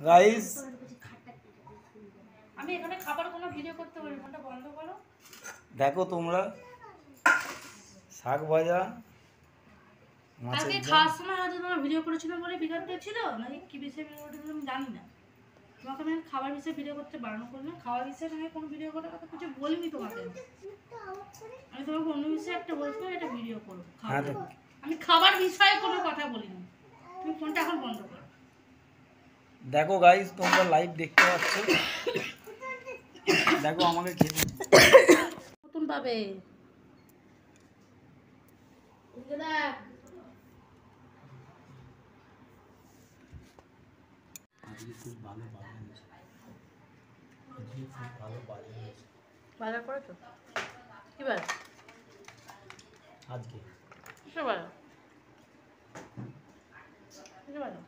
Guys আমি এখানে খাবার কোনো ভিডিও করতে পারি ফোনটা বন্ধ করো। দেখো তোমরা শাক ভাজা আজকে খাওয়ার সময় হয়তো তোমার ভিডিও করেছিলাম বলে বিঘাত ছিল নাকি কি বিষয়ে ভিডিও করেছিল আমি জানি না। তোমাকে আমি খাবার বিষয়ে ভিডিও করতে বারণ করলাম, খাওয়ার বিষয়ে আমি কোনো ভিডিও করার কথা কিছু বলিনি তোমাকে। আমি তোমাকে অন্য বিষয়ে একটা বলছিলাম এটা ভিডিও করবো, আমি খাবার বিষয়ে কোনো কথা বলিনি। তুমি ফোনটা এখন বন্ধ করো। দেখো গাইস তোমরা লাইভ দেখতে পাচ্ছ, দেখো আমাকে খেতে নতুন পাবে খুব ভালো বাজার করেছো কি বার আজকে কিসে বাজার কিসে বাজার